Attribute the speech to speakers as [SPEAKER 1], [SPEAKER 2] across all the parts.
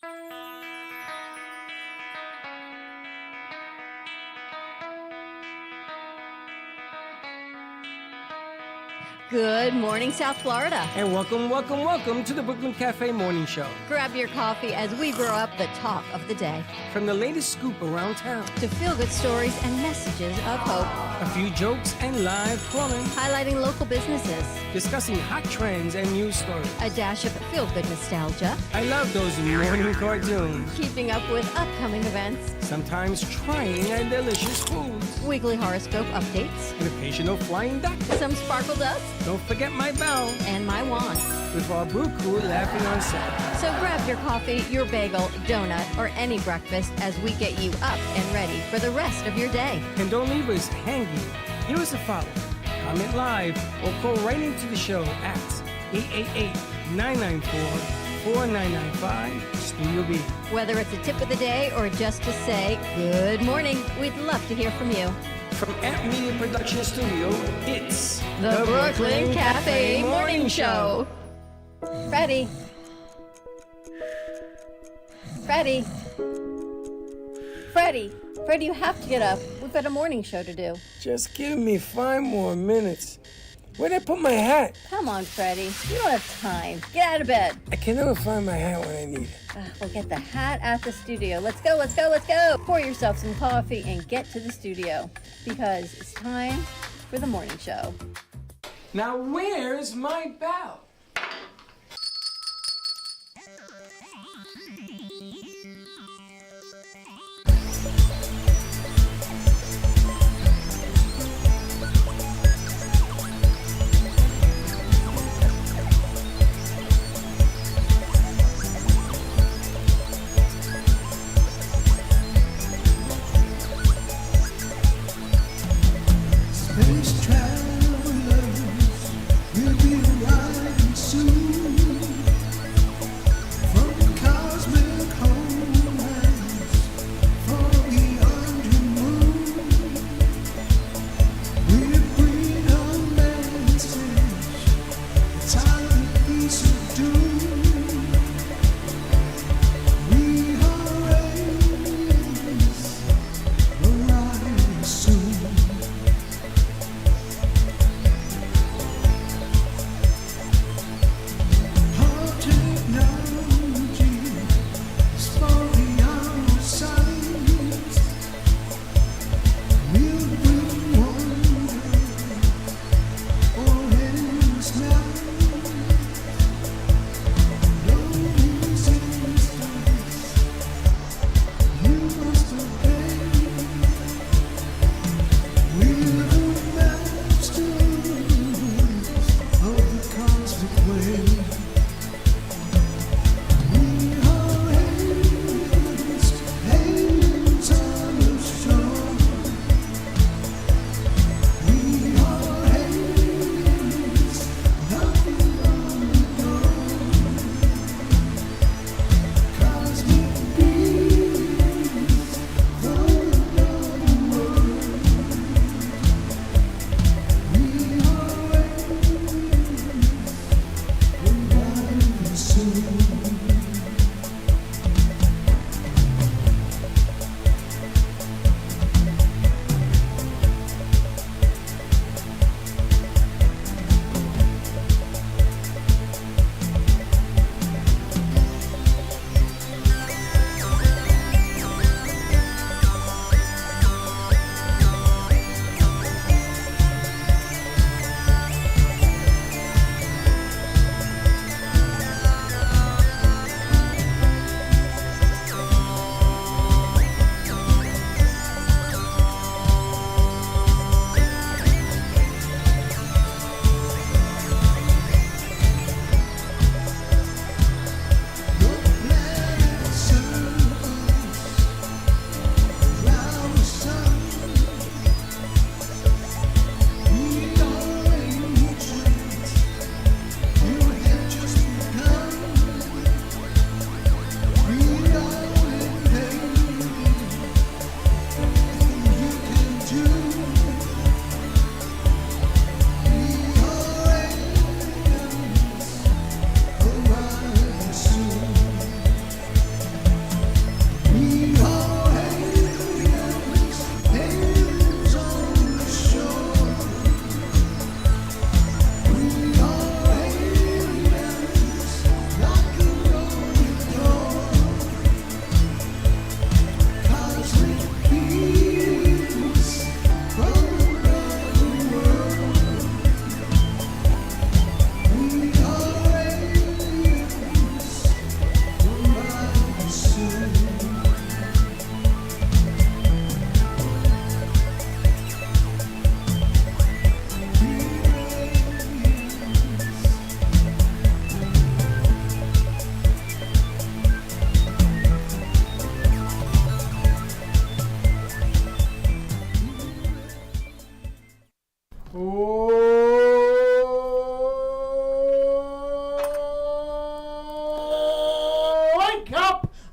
[SPEAKER 1] Good morning, South Florida.
[SPEAKER 2] And welcome to the Brooklyn Cafe Morning Show.
[SPEAKER 1] Grab your coffee as we brew up the talk of the day.
[SPEAKER 2] From the latest scoop around town
[SPEAKER 1] to feel-good stories and messages of hope.
[SPEAKER 2] A few jokes and live calling.
[SPEAKER 1] Highlighting local businesses.
[SPEAKER 2] Discussing hot trends and news stories.
[SPEAKER 1] A dash of feel-good nostalgia.
[SPEAKER 2] I love those morning cartoons.
[SPEAKER 1] Keeping up with upcoming events.
[SPEAKER 2] Sometimes trying and delicious foods.
[SPEAKER 1] Weekly horoscope updates.
[SPEAKER 2] An occasional flying duck.
[SPEAKER 1] Some sparkle dust.
[SPEAKER 2] Don't forget my bell.
[SPEAKER 1] And my wand.
[SPEAKER 2] With our brew crew laughing on set.
[SPEAKER 1] So grab your coffee, your bagel, donut, or any breakfast as we get you up and ready for the rest of your day.
[SPEAKER 2] And don't leave us hanging. Give us a follow. Comment live or call right into the show at 888-994-4995 Studio B.
[SPEAKER 1] Whether it's a tip of the day or just to say good morning, we'd love to hear from you.
[SPEAKER 2] From Amp Media Production Studio, it's
[SPEAKER 1] the Brooklyn Cafe Morning Show. Freddie, you have to get up. We've got a morning show to do.
[SPEAKER 3] Just give me 5 more minutes. Where'd I put my hat?
[SPEAKER 1] Come on, Freddie. You don't have time. Get out of bed.
[SPEAKER 3] I can never find my hat when I need it.
[SPEAKER 1] We'll get the hat at the studio. Let's go. Pour yourself some coffee and get to the studio because it's time for the morning show.
[SPEAKER 2] Now where's my bell?
[SPEAKER 4] From the cosmic homelands, for the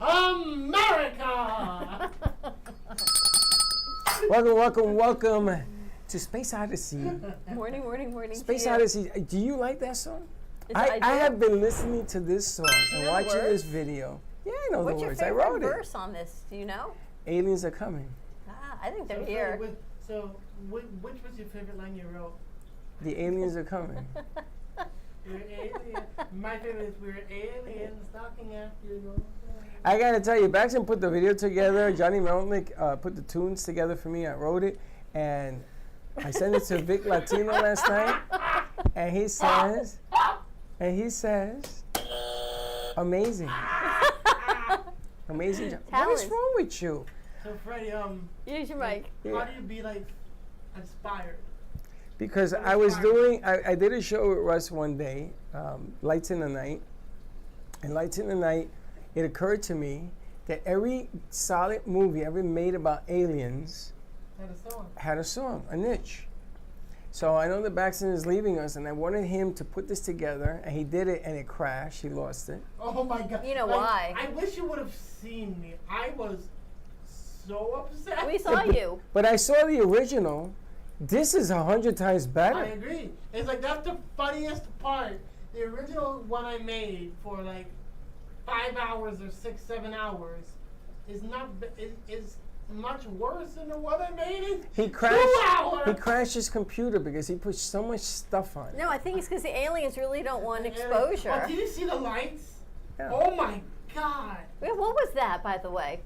[SPEAKER 4] America!
[SPEAKER 3] Welcome to Space Odyssey.
[SPEAKER 1] Morning.
[SPEAKER 3] Space
[SPEAKER 1] to you.
[SPEAKER 3] Odyssey. Do you like that song?
[SPEAKER 1] I
[SPEAKER 3] I
[SPEAKER 1] do.
[SPEAKER 3] have been listening to this song and
[SPEAKER 1] know the
[SPEAKER 3] watching this
[SPEAKER 1] words?
[SPEAKER 3] video. Yeah, I know
[SPEAKER 1] What's
[SPEAKER 3] the
[SPEAKER 1] your
[SPEAKER 3] words. I
[SPEAKER 1] favorite
[SPEAKER 3] wrote it.
[SPEAKER 1] verse on this? Do you know?
[SPEAKER 3] Aliens are coming.
[SPEAKER 1] I think they're
[SPEAKER 4] So,
[SPEAKER 1] here.
[SPEAKER 4] which was your favorite line you wrote?
[SPEAKER 3] The aliens are coming.
[SPEAKER 4] We're aliens. My favorite is we're aliens stalking after you.
[SPEAKER 3] I gotta tell you, Baxton put the video together. Johnny Melnick put the tunes together for me. I wrote it, and I sent it to Vic Latino last night, and he says, amazing, amazing job. What is
[SPEAKER 1] Talent.
[SPEAKER 3] wrong with you?
[SPEAKER 4] So Freddie,
[SPEAKER 1] Use your mic.
[SPEAKER 4] how do you be like inspired?
[SPEAKER 3] Because I was doing, I did a show with Russ one day, Lights in the Night. And Lights in the Night, it occurred to me that every solid movie ever made about aliens had a song, a niche. So I know that Baxton is leaving us, and I wanted him to put this together, and he did it, and it crashed. He lost it.
[SPEAKER 4] Oh my God!
[SPEAKER 1] You know why?
[SPEAKER 4] I wish you would have seen me. I was so upset.
[SPEAKER 1] We saw you.
[SPEAKER 3] But I saw the original. This is 100 times better.
[SPEAKER 4] I agree. It's like that's the funniest part. The original one I made for like 5 hours or 6, 7 hours is much worse than the one I made in
[SPEAKER 3] He
[SPEAKER 4] 2 hours.
[SPEAKER 3] He crashed his computer because he put so much stuff on it.
[SPEAKER 1] No, I think it's because the aliens really don't want exposure.
[SPEAKER 4] Oh, did you see the lights?
[SPEAKER 3] Yeah.
[SPEAKER 4] Oh my God!
[SPEAKER 1] Wait, what was that, by the way?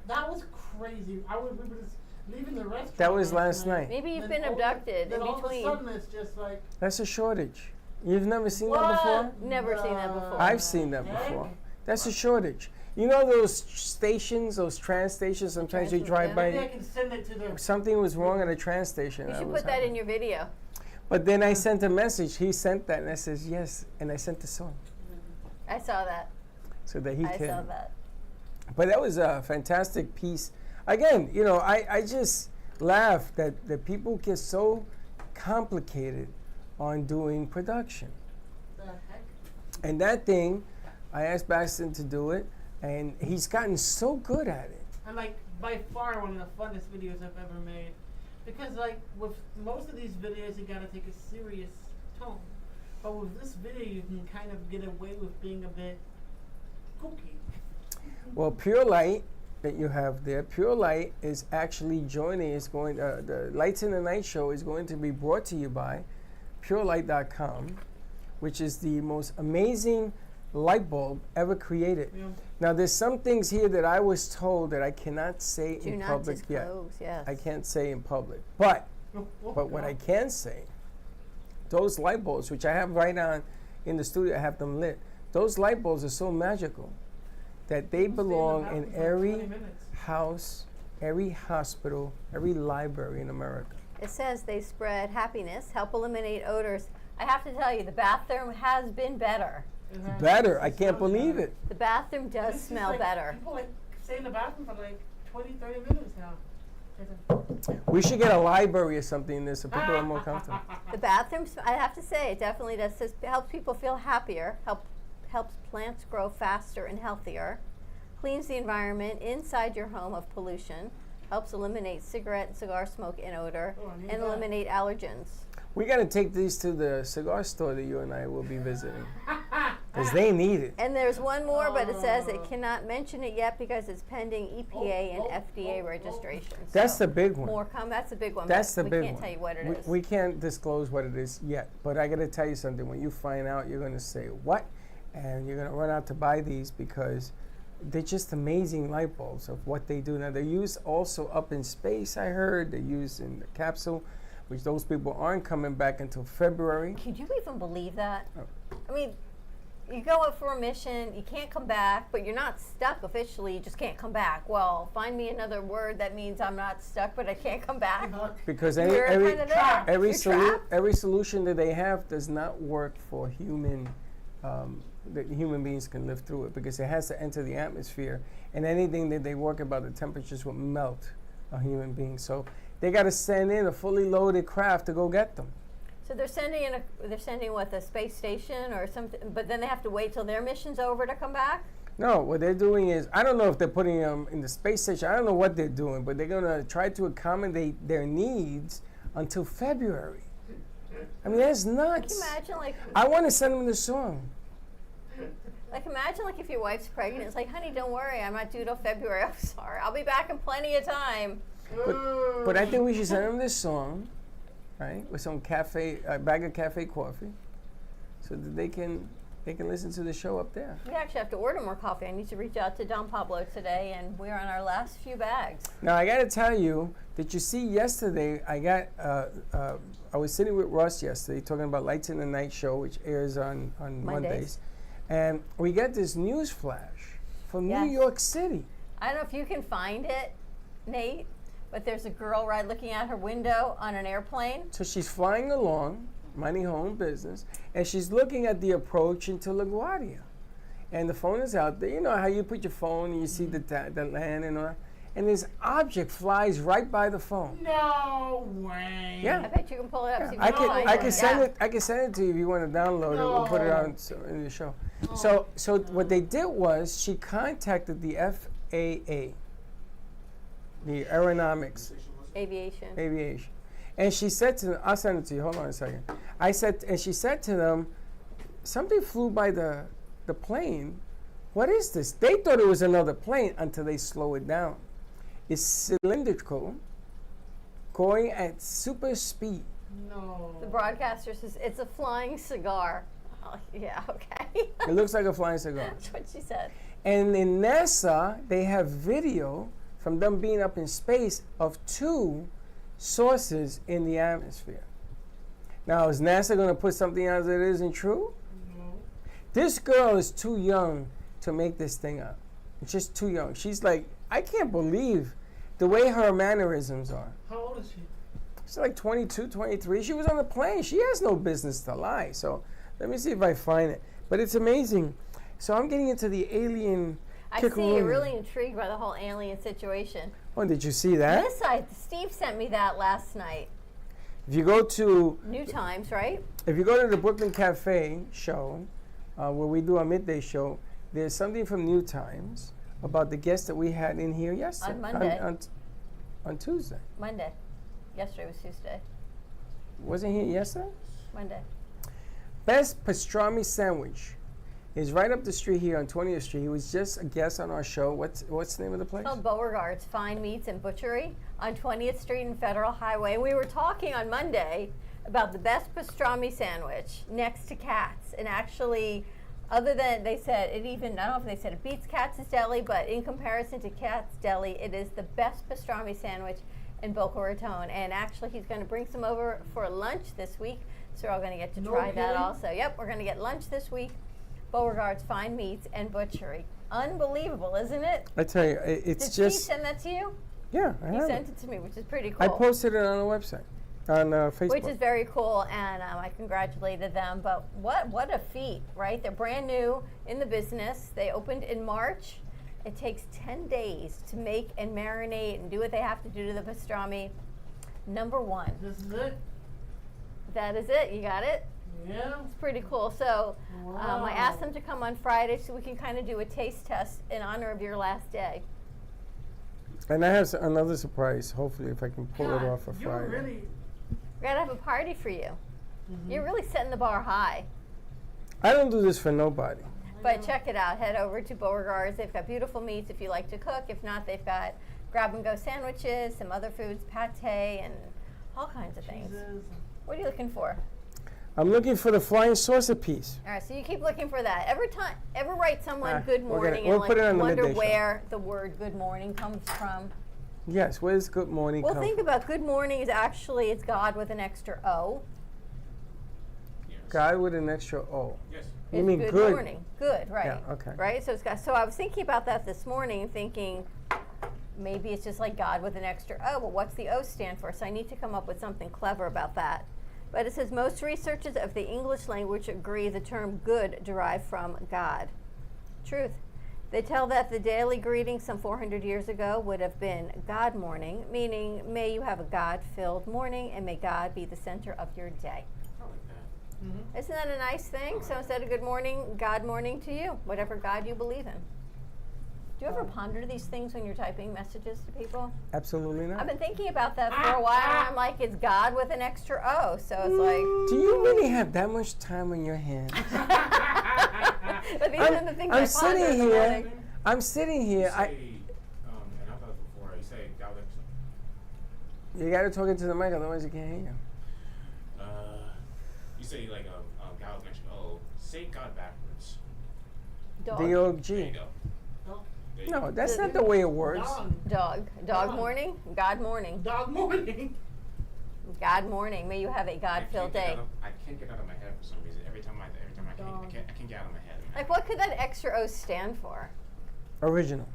[SPEAKER 4] That was crazy. We were just leaving the restaurant.
[SPEAKER 3] That was last night.
[SPEAKER 1] Maybe you've
[SPEAKER 4] Then
[SPEAKER 1] been abducted
[SPEAKER 4] then
[SPEAKER 1] in
[SPEAKER 4] all
[SPEAKER 1] between.
[SPEAKER 4] of a sudden it's just like.
[SPEAKER 3] That's a shortage. You've never seen that
[SPEAKER 4] What?
[SPEAKER 3] before?
[SPEAKER 1] Never seen that before.
[SPEAKER 3] I've seen that before. That's a shortage. You know those stations, those trans stations, sometimes you drive
[SPEAKER 4] Maybe I
[SPEAKER 3] by,
[SPEAKER 4] can send it to the.
[SPEAKER 3] something was wrong at a trans station.
[SPEAKER 1] You should put that in your video.
[SPEAKER 3] But then I sent a message. He sent that, and I says, yes. And I sent the song
[SPEAKER 1] I saw that.
[SPEAKER 3] so that he
[SPEAKER 1] I
[SPEAKER 3] can.
[SPEAKER 1] saw that.
[SPEAKER 3] But that was a fantastic piece. Again, you know, I just laugh that people get so complicated on doing production.
[SPEAKER 4] The heck?
[SPEAKER 3] And that thing, I asked Baxton to do it, and he's gotten so good at it.
[SPEAKER 4] And like by far one of the funnest videos I've ever made, because like with most of these videos you gotta take a serious tone, but with this video you can kind of get away with being a bit kooky.
[SPEAKER 3] Well, Pure Light that you have there, Pure Light is actually joining. It's going. The Lights in the Night show is going to be brought to you by PureLight.com, which is the most amazing light bulb ever created.
[SPEAKER 4] Yeah.
[SPEAKER 3] Now, there's some things here that I was told that I cannot say
[SPEAKER 1] Do
[SPEAKER 3] in
[SPEAKER 1] not
[SPEAKER 3] public yet.
[SPEAKER 1] disclose, yes.
[SPEAKER 3] I can't say in public, but what I can say, those light bulbs, which I have right on in the studio, I have them lit. Those light bulbs are so magical that they belong in every house, every hospital, every library in America.
[SPEAKER 1] It says they spread happiness, help eliminate odors. I have to tell you, the bathroom has been better.
[SPEAKER 3] Better, I can't believe it.
[SPEAKER 1] The bathroom does smell better.
[SPEAKER 4] People like stay in the bathroom for like 20, 30 minutes now.
[SPEAKER 3] We should get a library or something in there so people are more comfortable.
[SPEAKER 1] The bathroom, I have to say, it definitely does. It helps people feel happier, helps plants grow faster and healthier, cleans the environment inside your home of pollution, helps eliminate cigarette and cigar smoke and odor, and eliminate allergens.
[SPEAKER 3] We got to take these to the cigar store that you and I will be visiting, because they need it.
[SPEAKER 1] And there's one more, but it says it cannot mention it yet because it's pending EPA and FDA registration.
[SPEAKER 3] That's
[SPEAKER 1] So
[SPEAKER 3] the big one.
[SPEAKER 1] more come. That's the big one.
[SPEAKER 3] That's the
[SPEAKER 1] but
[SPEAKER 3] big
[SPEAKER 1] we can't
[SPEAKER 3] one.
[SPEAKER 1] tell you what it is.
[SPEAKER 3] We can't disclose what it is yet, but I got to tell you something. When you find out, you're going to say, what? And you're going to run out to buy these because they're just amazing light bulbs of what they do. Now, they're used also up in space, I heard. They're used in the capsule, which those people aren't coming back until February.
[SPEAKER 1] Could you even believe that?
[SPEAKER 3] Oh.
[SPEAKER 1] I mean, you go up for a mission, you can't come back, but you're not stuck officially, you just can't come back. Well, find me another word that means I'm not stuck, but I can't come back.
[SPEAKER 3] Because
[SPEAKER 1] You're kinda there.
[SPEAKER 3] every
[SPEAKER 1] You're trapped.
[SPEAKER 3] every solution that they have does not work for human, that human beings can live through it, because it has to enter the atmosphere, and anything that they work about, the temperatures will melt a human being. So they got to send in a fully loaded craft to go get them.
[SPEAKER 1] So they're sending what, the space station or something, but then they have to wait till their mission's over to come back?
[SPEAKER 3] No, what they're doing is, I don't know if they're putting them in the space station. I don't know what they're doing, but they're going to try to accommodate their needs until February. I mean, that's nuts.
[SPEAKER 1] Can you imagine, like,
[SPEAKER 3] I want to send them the song.
[SPEAKER 1] imagine, like, if your wife's pregnant, it's like, honey, don't worry, I'm not due till February. I'm sorry. I'll be back in plenty of time.
[SPEAKER 3] But I think we should send them this song, right, with some a bag of cafe coffee, so that they can listen to the show up there.
[SPEAKER 1] We actually have to order more coffee. I need to reach out to Don Pablo today, and we're on our last few bags.
[SPEAKER 3] Now, I got to tell you that you see yesterday, I was sitting with Russ yesterday talking about Lights in the Night show, which airs on Mondays. And we got this news flash from New York City.
[SPEAKER 1] I don't know if you can find it, Nate, but there's a girl looking out her window on an airplane.
[SPEAKER 3] So she's flying along, minding her own business, and she's looking at the approach into LaGuardia. And the phone is out there. You know how you put your phone and you see the land and all that? And this object flies right by the phone.
[SPEAKER 4] No way.
[SPEAKER 3] Yeah.
[SPEAKER 1] I bet you can pull it up.
[SPEAKER 3] Yeah.
[SPEAKER 1] See if
[SPEAKER 3] I
[SPEAKER 1] you can find
[SPEAKER 3] can
[SPEAKER 1] it.
[SPEAKER 3] send it. I can send it to you if you want to download it. We'll put it on in the show. So what they did was she contacted the FAA, the Aeronautics
[SPEAKER 1] Aviation.
[SPEAKER 3] and she said to them, I'll send it to you. Hold on a second. She said to them, something flew by the plane. What is this? They thought it was another plane until they slow it down. It's cylindrical, going at super speed.
[SPEAKER 4] No.
[SPEAKER 1] The broadcaster says it's a flying cigar. Oh, yeah, okay.
[SPEAKER 3] It looks like a flying cigar.
[SPEAKER 1] That's what she said.
[SPEAKER 3] And in NASA, they have video from them being up in space of 2 sources in the atmosphere. Now, is NASA going to put something out that isn't true?
[SPEAKER 4] No.
[SPEAKER 3] This girl is too young to make this thing up. It's just too young. She's like, I can't believe the way her mannerisms are.
[SPEAKER 4] How old is she?
[SPEAKER 3] She's like 22, 23. She was on the plane. She has no business to lie. So let me see if I find it. But it's amazing. So I'm getting into the alien
[SPEAKER 1] I see
[SPEAKER 3] kickaroo.
[SPEAKER 1] you're really intrigued by the whole alien situation.
[SPEAKER 3] Oh, did you see that?
[SPEAKER 1] This side, Steve sent me that last night.
[SPEAKER 3] If you go to
[SPEAKER 1] New Times, right?
[SPEAKER 3] If you go to the Brooklyn Cafe show, where we do our midday show, there's something from New Times about the guest that we had in here yesterday.
[SPEAKER 1] On Monday.
[SPEAKER 3] On Tuesday.
[SPEAKER 1] Monday. Yesterday was Tuesday.
[SPEAKER 3] Wasn't he yesterday?
[SPEAKER 1] Monday.
[SPEAKER 3] Best pastrami sandwich is right up the street here on 20th Street. He was just a guest on our show. What's the name of the place?
[SPEAKER 1] It's called Beauregard's Fine Meats and Butchery on 20th Street and Federal Highway. We were talking on Monday about the best pastrami sandwich next to Katz. And actually, other than they said it even, I don't know if they said it beats Katz's Deli, but in comparison to Katz's Deli, it is the best pastrami sandwich in Boca Raton. And actually, he's going to bring some over for lunch this week. So we're all going to get to try that also. Yep, we're going to get lunch this week. Beauregard's Fine Meats and Butchery. Unbelievable, isn't it?
[SPEAKER 3] I tell you, it's
[SPEAKER 1] Did
[SPEAKER 3] just.
[SPEAKER 1] Steve send that to you?
[SPEAKER 3] Yeah, I
[SPEAKER 1] He
[SPEAKER 3] have
[SPEAKER 1] sent
[SPEAKER 3] it.
[SPEAKER 1] it to me, which is pretty cool.
[SPEAKER 3] I posted it on the website, on Facebook.
[SPEAKER 1] Which is very cool, and I congratulated them. But what a feat, right? They're brand new in the business. They opened in March. It takes 10 days to make and marinate and do what they have to do to the pastrami. Number one.
[SPEAKER 4] This is it?
[SPEAKER 1] That is it. You got it?
[SPEAKER 4] Yeah.
[SPEAKER 1] It's pretty cool. So
[SPEAKER 4] Wow.
[SPEAKER 1] I asked them to come on Friday so we can kind of do a taste test in honor of your last day.
[SPEAKER 3] And I have another surprise, hopefully, if I can pull it
[SPEAKER 4] God,
[SPEAKER 3] off for
[SPEAKER 4] you're
[SPEAKER 3] Friday.
[SPEAKER 4] really.
[SPEAKER 1] We're going to have a party for you.
[SPEAKER 4] Mm-hmm.
[SPEAKER 1] You're really setting the bar high.
[SPEAKER 3] I don't do this for nobody.
[SPEAKER 1] But check it out. Head over to Beauregard's. They've got beautiful meats if you like to cook. If not, they've got grab-and-go sandwiches, some other foods, pate, and all kinds of things.
[SPEAKER 4] Jesus.
[SPEAKER 1] What are you looking for?
[SPEAKER 3] I'm looking for the flying saucer piece.
[SPEAKER 1] All right, so you keep looking for that. Ever write someone good
[SPEAKER 3] we'll
[SPEAKER 1] morning
[SPEAKER 3] we'll
[SPEAKER 1] and
[SPEAKER 3] put it on the
[SPEAKER 1] wonder
[SPEAKER 3] midday show.
[SPEAKER 1] where the word good morning comes from?
[SPEAKER 3] Yes, where's good morning
[SPEAKER 1] Well,
[SPEAKER 3] come
[SPEAKER 1] think
[SPEAKER 3] from?
[SPEAKER 1] about good morning is actually, it's God with an extra O.
[SPEAKER 3] God with an extra O.
[SPEAKER 5] Yes.
[SPEAKER 3] You
[SPEAKER 1] It's
[SPEAKER 3] mean
[SPEAKER 1] good
[SPEAKER 3] good?
[SPEAKER 1] morning. Good, right.
[SPEAKER 3] Yeah, okay.
[SPEAKER 1] Right? So it's got, so I was thinking about that this morning, thinking maybe it's just like God with an extra O, but what's the O stand for? So I need to come up with something clever about that. But it says most researchers of the English language agree the term good derived from God. Truth. They tell that the daily greeting some 400 years ago would have been God morning, meaning may you have a God-filled morning and may God be the center of your day.
[SPEAKER 5] I like that.
[SPEAKER 4] Mm-hmm.
[SPEAKER 1] Isn't that a nice thing? So instead of good morning, God morning to you, whatever God you believe in. Do you ever ponder these things when you're typing messages to people?
[SPEAKER 3] Absolutely not.
[SPEAKER 1] I've been thinking about that for a while. And I'm like, it's God with an extra O. So it's like.
[SPEAKER 3] Do you really have that much time on your hands?
[SPEAKER 1] But these are the things I ponder in the morning.
[SPEAKER 3] I'm sitting here.
[SPEAKER 5] And I've done it before. You say God with
[SPEAKER 3] You got to talk into the mic, otherwise you can't hear you.
[SPEAKER 5] you say like God with an extra O. Say God backwards.
[SPEAKER 1] Dog.
[SPEAKER 5] There you
[SPEAKER 3] D-O-G.
[SPEAKER 5] go.
[SPEAKER 4] No.
[SPEAKER 5] There you
[SPEAKER 3] No,
[SPEAKER 5] go.
[SPEAKER 3] that's not the way it works.
[SPEAKER 4] Dog.
[SPEAKER 1] Dog morning. God morning.
[SPEAKER 4] Dog morning.
[SPEAKER 1] God morning. May you have a God-filled day.
[SPEAKER 5] I can't get out of my head for some reason. Every time I can't get out of my head.
[SPEAKER 1] Like, what could that extra O stand for?
[SPEAKER 3] Original.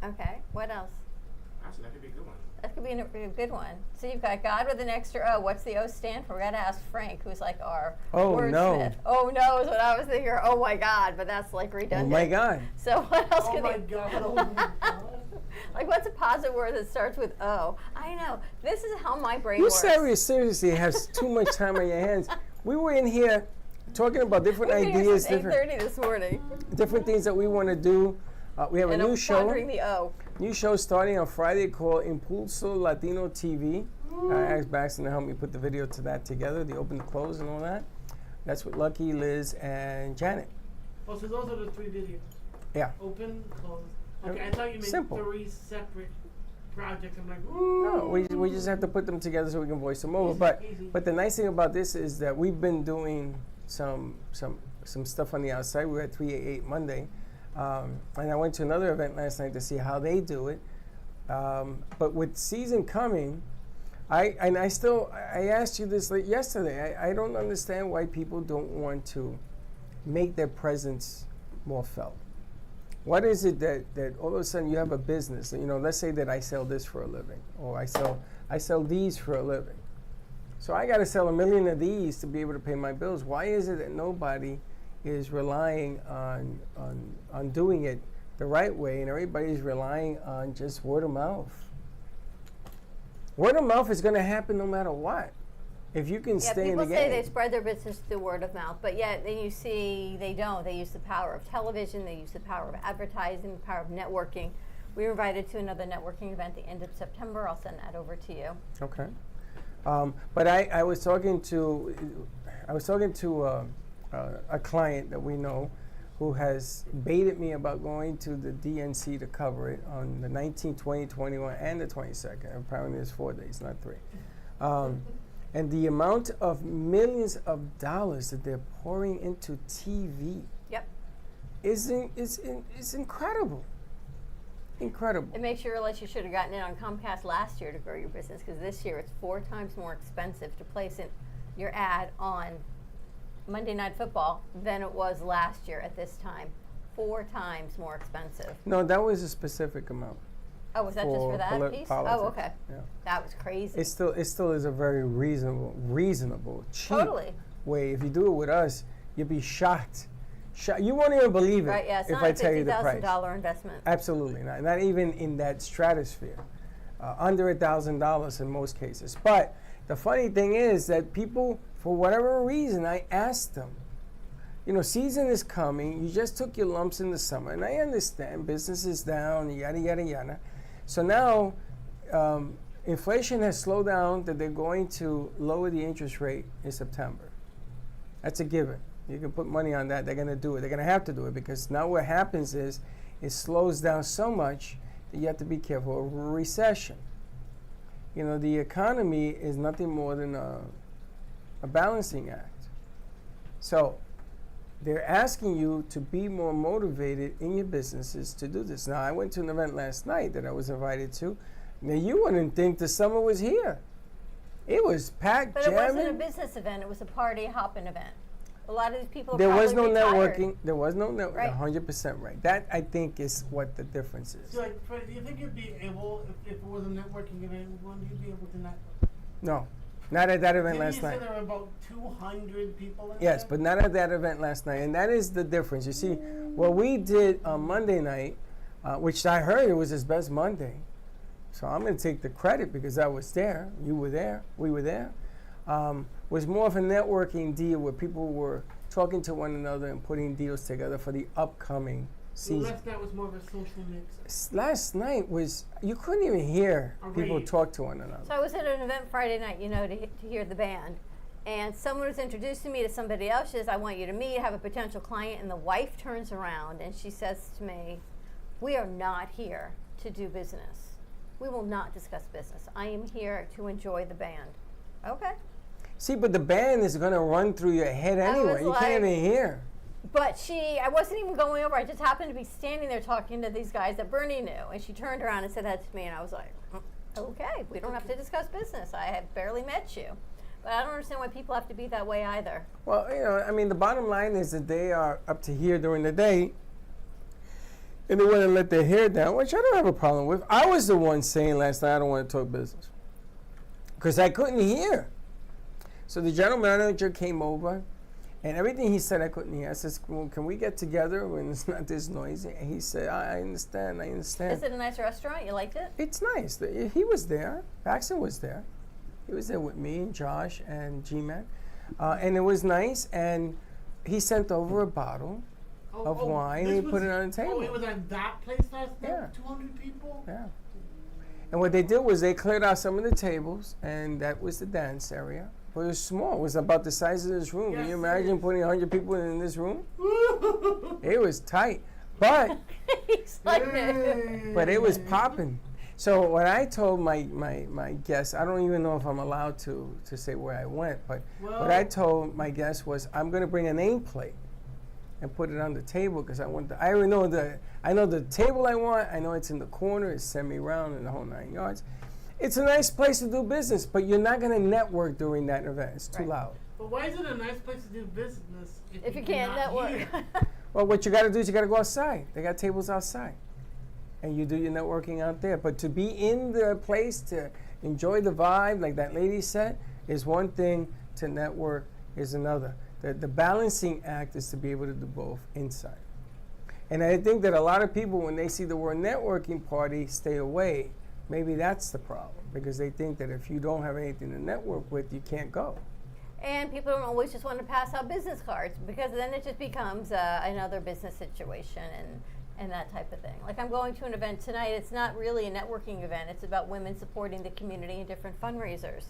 [SPEAKER 1] Okay. What else?
[SPEAKER 5] Actually, that could be a good one.
[SPEAKER 1] That could be a good one. So you've got God with an extra O. What's the O stand for? We got to ask Frank, who's like our wordsmith. Oh no is what I was thinking. Oh my God, but that's like redundant.
[SPEAKER 3] Oh my God.
[SPEAKER 1] So what else
[SPEAKER 4] Oh
[SPEAKER 1] could
[SPEAKER 4] my
[SPEAKER 1] they?
[SPEAKER 4] God. Oh my God.
[SPEAKER 1] Like, what's a positive word that starts with O? I know. This is how my brain
[SPEAKER 3] You
[SPEAKER 1] works.
[SPEAKER 3] seriously have too much time on your hands. We were in here talking about different
[SPEAKER 1] We've been here
[SPEAKER 3] ideas,
[SPEAKER 1] since 8:30 this morning.
[SPEAKER 3] different things that we want to do. We have
[SPEAKER 1] And
[SPEAKER 3] a new
[SPEAKER 1] I'm
[SPEAKER 3] show.
[SPEAKER 1] pondering the O.
[SPEAKER 3] New show starting on Friday called Impulso Latino TV. I asked Baxton to help me put the video to that together, the open, the close, and all that. That's with Lucky, Liz, and Janet.
[SPEAKER 4] Oh, so those are the 3 videos.
[SPEAKER 3] Yeah.
[SPEAKER 4] Open, close. Okay, I thought you meant
[SPEAKER 3] Simple.
[SPEAKER 4] 3 separate projects. I'm like,
[SPEAKER 3] No,
[SPEAKER 4] ooh.
[SPEAKER 3] we just have to put them together so we can voice them over.
[SPEAKER 4] Easy.
[SPEAKER 3] But the nice thing about this is that we've been doing some stuff on the outside. We were at 388 Monday. And I went to another event last night to see how they do it. But with season coming, I asked you this yesterday. I don't understand why people don't want to make their presence more felt. What is it that all of a sudden you have a business? You know, let's say that I sell this for a living, or I sell these for a living. So I got to sell 1 million of these to be able to pay my bills. Why is it that nobody is relying on doing it the right way, and everybody's relying on just word of mouth? Word of mouth is going to happen no matter what. If you can stay in the game.
[SPEAKER 1] People say they spread their business through word of mouth, but yet then you see they don't. They use the power of television, they use the power of advertising, the power of networking. We were invited to another networking event at the end of September. I'll send that over to you.
[SPEAKER 3] Okay. But I was talking to a client that we know who has baited me about going to the DNC to cover it on the 19th, 20th, 21, and the 22nd. Apparently there's 4 days, not 3. And the amount of millions of dollars that they're pouring into TV
[SPEAKER 1] Yep.
[SPEAKER 3] is incredible. Incredible.
[SPEAKER 1] It makes you realize you should have gotten in on Comcast last year to grow your business, because this year it's 4 times more expensive to place in your ad on Monday Night Football than it was last year at this time. 4 times more expensive.
[SPEAKER 3] No, that was a specific amount.
[SPEAKER 1] Oh, was that just for that piece?
[SPEAKER 3] Politics.
[SPEAKER 1] Oh, okay.
[SPEAKER 3] Yeah.
[SPEAKER 1] That was crazy.
[SPEAKER 3] It still is a very reasonable, cheap
[SPEAKER 1] Totally.
[SPEAKER 3] way. If you do it with us, you'll be shocked. You won't even believe it
[SPEAKER 1] Right, yeah, it's
[SPEAKER 3] if
[SPEAKER 1] not
[SPEAKER 3] I
[SPEAKER 1] a
[SPEAKER 3] tell you the price.
[SPEAKER 1] $50,000 investment.
[SPEAKER 3] Absolutely not. Not even in that stratosphere. Under $1,000 in most cases. But the funny thing is that people, for whatever reason, I asked them, you know, season is coming. You just took your lumps in the summer. And I understand business is down, yada, yada, yada. So now inflation has slowed down that they're going to lower the interest rate in September. That's a given. You can put money on that. They're going to do it. They're going to have to do it, because now what happens is it slows down so much that you have to be careful of a recession. You know, the economy is nothing more than a balancing act. So they're asking you to be more motivated in your businesses to do this. Now, I went to an event last night that I was invited to. Now, you wouldn't think the summer was here. It was packed,
[SPEAKER 1] But
[SPEAKER 3] jamming.
[SPEAKER 1] it wasn't a business event. It was a party hopping event. A lot of these people are
[SPEAKER 3] There was no
[SPEAKER 1] probably retired.
[SPEAKER 3] networking. There was no networking.
[SPEAKER 1] Right.
[SPEAKER 3] 100% right. That, I think, is what the difference is.
[SPEAKER 4] So, like, Fred, do you think you'd be able, if it was a networking event, wouldn't you be able to network?
[SPEAKER 3] No, not at that event
[SPEAKER 4] Didn't
[SPEAKER 3] last
[SPEAKER 4] you
[SPEAKER 3] night.
[SPEAKER 4] say there were about 200 people in
[SPEAKER 3] Yes,
[SPEAKER 4] there?
[SPEAKER 3] but not at that event last night. And that is the difference. You see, what we did on Monday night, which I heard it was his best Monday. So I'm going to take the credit because I was there. You were there. We were there. Was more of a networking deal where people were talking to one another and putting deals together for the upcoming
[SPEAKER 4] Last night was more of a social mix.
[SPEAKER 3] Last night was, you couldn't even hear people
[SPEAKER 4] Right.
[SPEAKER 3] talk to one another.
[SPEAKER 1] So I was at an event Friday night, to hear the band. And someone was introducing me to somebody else. She says, I want you to meet, have a potential client. And the wife turns around and she says to me, we are not here to do business. We will not discuss business. I am here to enjoy the band. Okay.
[SPEAKER 3] See, but the band is going to run through your head anyway. You can't even hear.
[SPEAKER 1] But I wasn't even going over. I just happened to be standing there talking to these guys that Bernie knew. And she turned around and said that to me. And I was like, okay, we don't have to discuss business. I have barely met you. But I don't understand why people have to be that way either.
[SPEAKER 3] Well, the bottom line is that they are up to here during the day, and they want to let their hair down, which I don't have a problem with. I was the one saying last night I don't want to talk business because I couldn't hear. So the general manager came over, and everything he said I couldn't hear. I said, well, can we get together when it's not this noisy? And he said, I understand.
[SPEAKER 1] Is it a nice restaurant? You liked it?
[SPEAKER 3] It's nice. He was there. Paxton was there. He was there with me and Josh and G-Man. And it was nice. And he sent over a bottle of wine and he put it on the table.
[SPEAKER 4] Oh, it was at that place last night?
[SPEAKER 3] Yeah.
[SPEAKER 4] 200 people?
[SPEAKER 3] Yeah. And what they did was they cleared out some of the tables, and that was the dance area. But it was small. It was about the size of this room.
[SPEAKER 4] Yes,
[SPEAKER 3] Can you imagine putting 100 people in this room? It was tight. But
[SPEAKER 1] He's like,
[SPEAKER 3] but it was popping. So what I told my guests, I don't even know if I'm allowed to say where I went, but what I told my guests was I'm going to bring a nameplate and put it on the table because I already know the table I want. I know it's in the corner. It's semi-round and the whole 9 yards. It's a nice place to do business, but you're not going to network during that event. It's too loud.
[SPEAKER 4] But why is it a nice place to do business
[SPEAKER 1] if you can't
[SPEAKER 4] cannot
[SPEAKER 1] network.
[SPEAKER 4] hear?
[SPEAKER 3] Well, what you got to do is you got to go outside. They got tables outside. And you do your networking out there. But to be in the place to enjoy the vibe, like that lady said, is one thing. To network is another. The balancing act is to be able to do both inside. And I think that a lot of people, when they see the word networking party, stay away. Maybe that's the problem, because they think that if you don't have anything to network with, you can't go.
[SPEAKER 1] And people don't always just want to pass out business cards, because then it just becomes another business situation and that type of thing. Like, I'm going to an event tonight. It's not really a networking event. It's about women supporting the community in different fundraisers.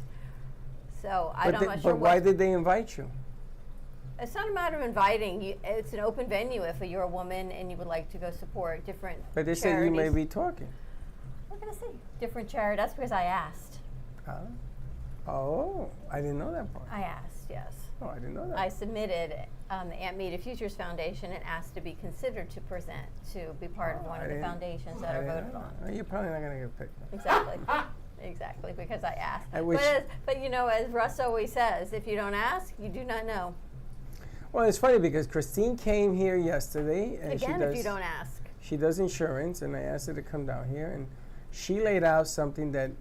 [SPEAKER 1] So I'm not sure.
[SPEAKER 3] But why did they invite you?
[SPEAKER 1] It's not a matter of inviting you. It's an open venue if you're a woman and you would like to go support different
[SPEAKER 3] But they
[SPEAKER 1] charities.
[SPEAKER 3] said you may be talking.
[SPEAKER 1] What can I say? Different charities. That's because I asked.
[SPEAKER 3] Oh, I didn't know that part.
[SPEAKER 1] I asked, yes.
[SPEAKER 3] Oh, I didn't know that.
[SPEAKER 1] I submitted the Aunt Meeta Futures Foundation and asked to be considered to present, to be part of one of the foundations that are voted on.
[SPEAKER 3] You're probably not going to get picked.
[SPEAKER 1] Exactly. Exactly, because I asked.
[SPEAKER 3] I wish.
[SPEAKER 1] But as Russ always says, if you don't ask, you do not know.
[SPEAKER 3] Well, it's funny because Christine came here yesterday. And
[SPEAKER 1] Again, if you don't ask.
[SPEAKER 3] She does insurance, and I asked her to come down here, and she laid out something that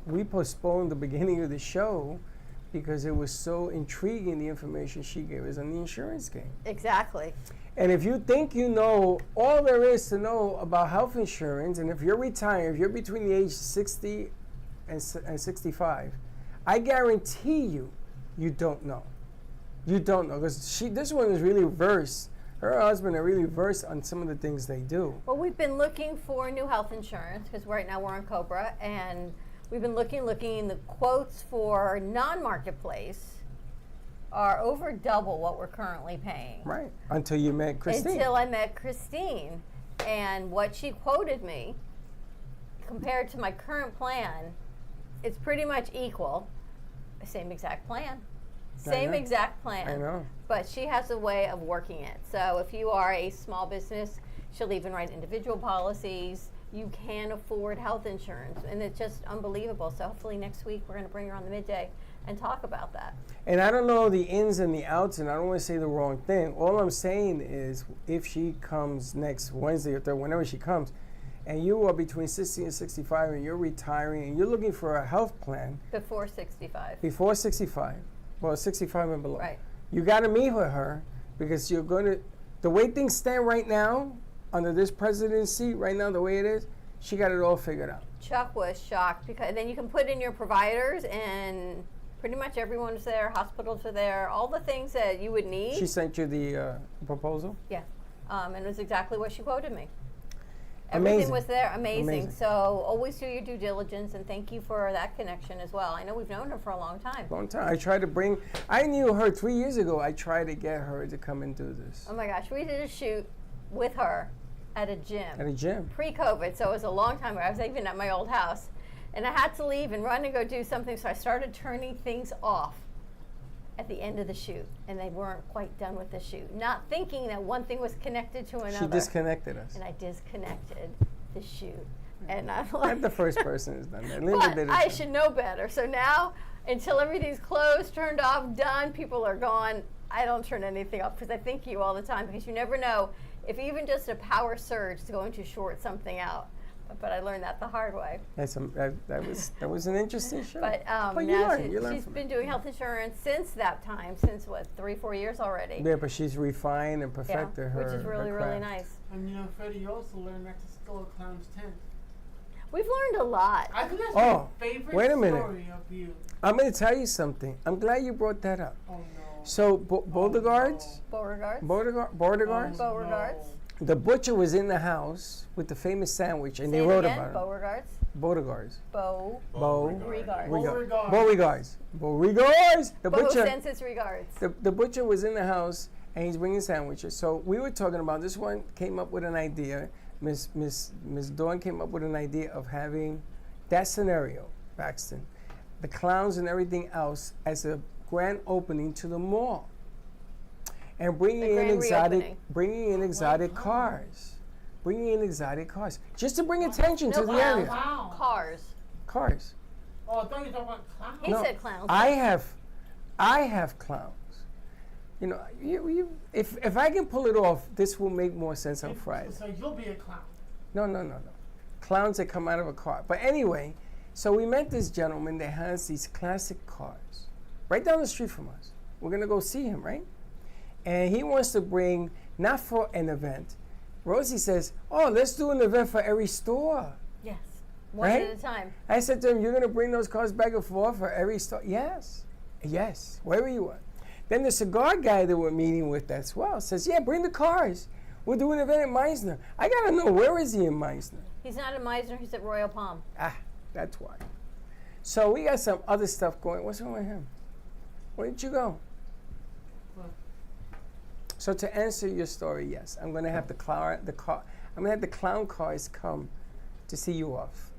[SPEAKER 3] we postponed the beginning of the show because it was so intriguing, the information she gave us on the insurance game.
[SPEAKER 1] Exactly.
[SPEAKER 3] And if you think you know all there is to know about health insurance, and if you're retired, if you're between the age 60 and 65, I guarantee you don't know. You don't know, because this one is really versed. Her husband are really versed on some of the things they do.
[SPEAKER 1] Well, we've been looking for new health insurance because right now we're on Cobra, and we've been looking. The quotes for non-marketplace are over double what we're currently paying.
[SPEAKER 3] Right, until you met Christine.
[SPEAKER 1] Until I met Christine, and what she quoted me, compared to my current plan, it's pretty much equal. Same exact plan. Same exact plan.
[SPEAKER 3] I know.
[SPEAKER 1] But she has a way of working it. So if you are a small business, she'll even write individual policies. You can afford health insurance, and it's just unbelievable. So hopefully next week we're going to bring her on the midday and talk about that.
[SPEAKER 3] And I don't know the ins and the outs, and I don't want to say the wrong thing. All I'm saying is if she comes next Wednesday or Thursday, whenever she comes, and you are between 60 and 65 and you're retiring and you're looking for a health plan.
[SPEAKER 1] Before 65.
[SPEAKER 3] Before 65. Well, 65 and below.
[SPEAKER 1] Right.
[SPEAKER 3] You got to meet with her because you're going to, the way things stand right now, under this presidency, right now, the way it is, she got it all figured out.
[SPEAKER 1] Chuck was shocked because then you can put in your providers and pretty much everyone's there, hospitals are there, all the things that you would need.
[SPEAKER 3] She sent you the proposal?
[SPEAKER 1] Yeah. And it was exactly what she quoted me. Everything
[SPEAKER 3] Amazing.
[SPEAKER 1] was there, amazing.
[SPEAKER 3] Amazing.
[SPEAKER 1] So always do your due diligence, and thank you for that connection as well. I know we've known her for a long time.
[SPEAKER 3] Long time. I knew her 3 years ago. I tried to get her to come and do this
[SPEAKER 1] Oh my gosh, we did a shoot with her at a gym.
[SPEAKER 3] at a gym.
[SPEAKER 1] Pre-COVID, so it was a long time ago. I was even at my old house. And I had to leave and run and go do something, so I started turning things off at the end of the shoot. And they weren't quite done with the shoot. Not thinking that one thing was connected to another.
[SPEAKER 3] She disconnected us.
[SPEAKER 1] And I disconnected the shoot. And I'm
[SPEAKER 3] Not
[SPEAKER 1] like,
[SPEAKER 3] the first person who's done that. Linda
[SPEAKER 1] but
[SPEAKER 3] did it.
[SPEAKER 1] I
[SPEAKER 3] too.
[SPEAKER 1] should know better. So now, until everything's closed, turned off, done, people are gone, I don't turn anything off because I think of you all the time, because you never know if even just a power surge is going to short something out. But I learned that the hard way.
[SPEAKER 3] That was an interesting show.
[SPEAKER 1] But
[SPEAKER 3] you
[SPEAKER 1] now
[SPEAKER 3] learn. You learn
[SPEAKER 1] she's
[SPEAKER 3] from
[SPEAKER 1] been
[SPEAKER 3] it.
[SPEAKER 1] doing health insurance since that time, since what, 3-4 years already.
[SPEAKER 3] Yeah, but she's refined and perfected her.
[SPEAKER 1] which is really,
[SPEAKER 3] her
[SPEAKER 1] really
[SPEAKER 3] craft.
[SPEAKER 1] nice.
[SPEAKER 4] And you know, Freddie, you also learned not to steal a clown's tent.
[SPEAKER 1] We've learned a lot.
[SPEAKER 4] I think that's
[SPEAKER 3] Oh,
[SPEAKER 4] my favorite
[SPEAKER 3] wait a minute.
[SPEAKER 4] story of you.
[SPEAKER 3] I'm going to tell you something. I'm glad you brought that up.
[SPEAKER 4] Oh no.
[SPEAKER 3] So, Beauregards,
[SPEAKER 1] Beauregards.
[SPEAKER 3] Beauregards,
[SPEAKER 1] Beauregards.
[SPEAKER 3] the butcher was in the house with the famous sandwich, and
[SPEAKER 1] Say
[SPEAKER 3] they
[SPEAKER 1] it
[SPEAKER 3] wrote
[SPEAKER 1] again.
[SPEAKER 3] about it.
[SPEAKER 1] Beauregards.
[SPEAKER 3] Beauregards.
[SPEAKER 1] Beauregards.
[SPEAKER 3] Beauregards. Beauregards. The
[SPEAKER 1] Beau
[SPEAKER 3] butcher.
[SPEAKER 1] sends his regards.
[SPEAKER 3] The butcher was in the house and he's bringing sandwiches. So we were talking about this one. Came up with an idea. Miss Dawn came up with an idea of having that scenario, Paxton, the clowns and everything else as a grand opening to the mall, and bringing in exotic cars, just to bring attention to the area.
[SPEAKER 4] Wow.
[SPEAKER 1] Cars.
[SPEAKER 4] Oh, I thought you were talking about clowns.
[SPEAKER 1] He said clowns.
[SPEAKER 3] I have clowns. You know, if I can pull it off, this will make more sense on Friday.
[SPEAKER 4] So you'll be a clown.
[SPEAKER 3] No. Clowns that come out of a car. But anyway, so we met this gentleman that has these classic cars right down the street from us. We're going to go see him, right? And he wants to bring, not for an event. Rosie says, oh, let's do an event for every store.
[SPEAKER 1] Yes. One
[SPEAKER 3] Right?
[SPEAKER 1] at a time.
[SPEAKER 3] I said to him, you're going to bring those cars back and forth for every store? Yes, wherever you want. Then the cigar guy that we're meeting with as well says, yeah, bring the cars. We'll do an event at Meisner. I got to know, where is he in Meisner?
[SPEAKER 1] He's not at Meisner, he's at Royal Palm.
[SPEAKER 3] Ah, that's why. So we got some other stuff going. What's wrong with him? Where did you go?
[SPEAKER 4] Well,
[SPEAKER 3] So to answer your story, yes, I'm going to have the clown cars come to see you off.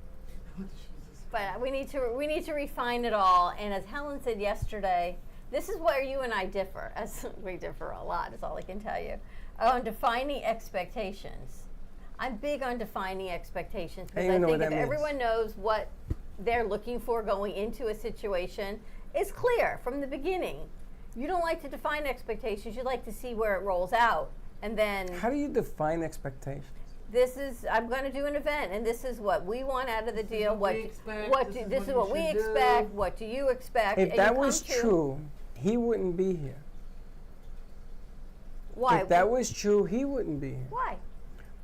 [SPEAKER 1] But we need to refine it all. And as Helen said yesterday, this is where you and I differ. As we differ a lot, is all I can tell you. On defining expectations. I'm big on defining expectations because I
[SPEAKER 3] even know
[SPEAKER 1] think
[SPEAKER 3] what
[SPEAKER 1] if
[SPEAKER 3] that means.
[SPEAKER 1] everyone knows what they're looking for going into a situation, it's clear from the beginning. You don't like to define expectations. You like to see where it rolls out. And then
[SPEAKER 3] How do you define expectations?
[SPEAKER 1] I'm going to do an event, and this is what we want out of the deal.
[SPEAKER 4] what we expect,
[SPEAKER 1] This is
[SPEAKER 4] you
[SPEAKER 1] what we
[SPEAKER 4] should
[SPEAKER 1] expect.
[SPEAKER 4] do.
[SPEAKER 1] What do you expect?
[SPEAKER 3] If
[SPEAKER 1] And
[SPEAKER 3] that
[SPEAKER 1] you
[SPEAKER 3] was
[SPEAKER 1] come to-
[SPEAKER 3] true, he wouldn't be here.
[SPEAKER 1] Why?
[SPEAKER 3] If that was true, he wouldn't be here.
[SPEAKER 1] Why?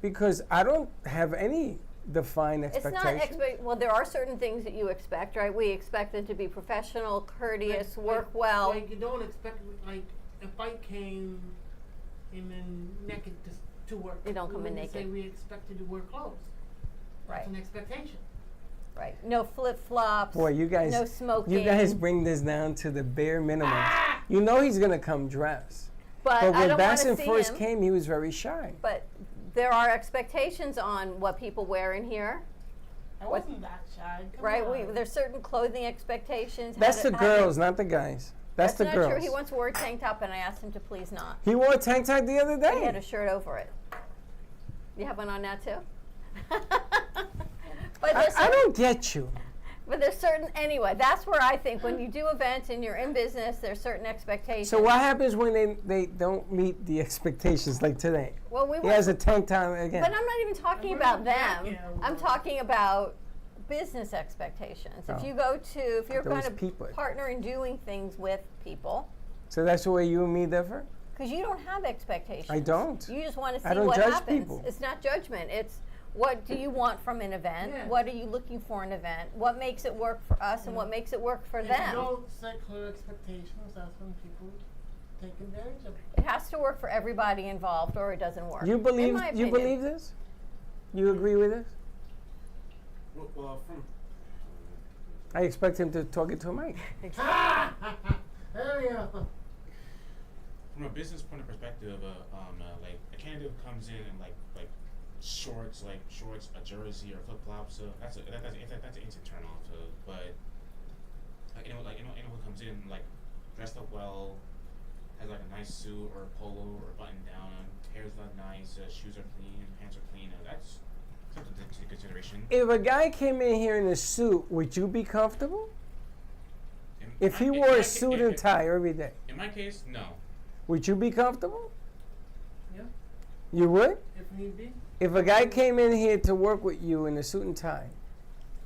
[SPEAKER 3] Because I don't have any defined
[SPEAKER 1] It's
[SPEAKER 3] expectations.
[SPEAKER 1] not well, there are certain things that you expect, right? We expect them to be professional, courteous, work well.
[SPEAKER 4] Like you don't expect, like, a fight came in and naked to work.
[SPEAKER 1] You don't
[SPEAKER 4] We
[SPEAKER 1] come in
[SPEAKER 4] wouldn't
[SPEAKER 1] naked.
[SPEAKER 4] Say we expected to wear clothes. That's
[SPEAKER 1] Right.
[SPEAKER 4] an expectation.
[SPEAKER 1] Right. No flip-flops.
[SPEAKER 3] Boy, you guys,
[SPEAKER 1] No smoking.
[SPEAKER 3] you guys bring this down to the bare minimum. You know he's gonna come dressed.
[SPEAKER 1] But
[SPEAKER 3] But
[SPEAKER 1] I
[SPEAKER 3] when
[SPEAKER 1] don't want to
[SPEAKER 3] Basson
[SPEAKER 1] see
[SPEAKER 3] first
[SPEAKER 1] him.
[SPEAKER 3] came, he was very shy.
[SPEAKER 1] But there are expectations on what people wear in here,
[SPEAKER 4] I wasn't that shy. Come
[SPEAKER 1] right?
[SPEAKER 4] on.
[SPEAKER 1] There's certain clothing expectations.
[SPEAKER 3] That's
[SPEAKER 1] how
[SPEAKER 3] the
[SPEAKER 1] to- how to-
[SPEAKER 3] girls, not the guys. That's the
[SPEAKER 1] not
[SPEAKER 3] girls.
[SPEAKER 1] true. He once wore a tank top, and I asked him to please not.
[SPEAKER 3] He wore a tank top the other
[SPEAKER 1] He had
[SPEAKER 3] day.
[SPEAKER 1] a shirt over it. You have one on now too. But there's
[SPEAKER 3] I
[SPEAKER 1] certain,
[SPEAKER 3] don't get you.
[SPEAKER 1] but there's certain anyway. That's where I think when you do events and you're in business, there's certain expectations.
[SPEAKER 3] So what happens when they don't meet the expectations like today?
[SPEAKER 1] Well, we
[SPEAKER 3] He
[SPEAKER 1] went,
[SPEAKER 3] has a tank top again.
[SPEAKER 1] but I'm not even talking
[SPEAKER 4] we're
[SPEAKER 1] about
[SPEAKER 4] not back
[SPEAKER 1] them.
[SPEAKER 4] yet.
[SPEAKER 1] I'm talking about business expectations.
[SPEAKER 3] Oh.
[SPEAKER 1] If you're going
[SPEAKER 3] Those
[SPEAKER 1] to
[SPEAKER 3] people.
[SPEAKER 1] partner in doing things with people,
[SPEAKER 3] So that's the way you and me differ?
[SPEAKER 1] because you don't have expectations.
[SPEAKER 3] I don't.
[SPEAKER 1] You just want to see
[SPEAKER 3] I don't
[SPEAKER 1] what
[SPEAKER 3] judge
[SPEAKER 1] happens.
[SPEAKER 3] people.
[SPEAKER 1] It's not judgment. It's what do you want from an event?
[SPEAKER 4] Yeah.
[SPEAKER 1] What are you looking for in an event? What makes it work for us and what makes it work for
[SPEAKER 4] If
[SPEAKER 1] them?
[SPEAKER 4] you don't set clear expectations, that's when people take advantage of it.
[SPEAKER 1] It has to work for everybody involved, or it doesn't work.
[SPEAKER 3] You
[SPEAKER 1] in
[SPEAKER 3] believe
[SPEAKER 1] my
[SPEAKER 3] you
[SPEAKER 1] opinion.
[SPEAKER 3] believe this? You agree with this?
[SPEAKER 5] Well, from
[SPEAKER 3] I expect him to talk into a mic.
[SPEAKER 4] There we go.
[SPEAKER 5] from a business point of perspective, like a candidate who comes in and like shorts, a jersey or flip flops, so that's an instant turn off. So, but anyone who comes in like dressed up well, has like a nice suit or a polo or a button down, hair's done nice, shoes are clean, pants are clean. That's something to take consideration.
[SPEAKER 3] If a guy came in here in a suit, would you be comfortable? If he wore a suit and tie every day,
[SPEAKER 5] In my case, no.
[SPEAKER 3] would you be comfortable?
[SPEAKER 4] Yeah,
[SPEAKER 3] You would?
[SPEAKER 4] if need be.
[SPEAKER 3] If a guy came in here to work with you in a suit and tie,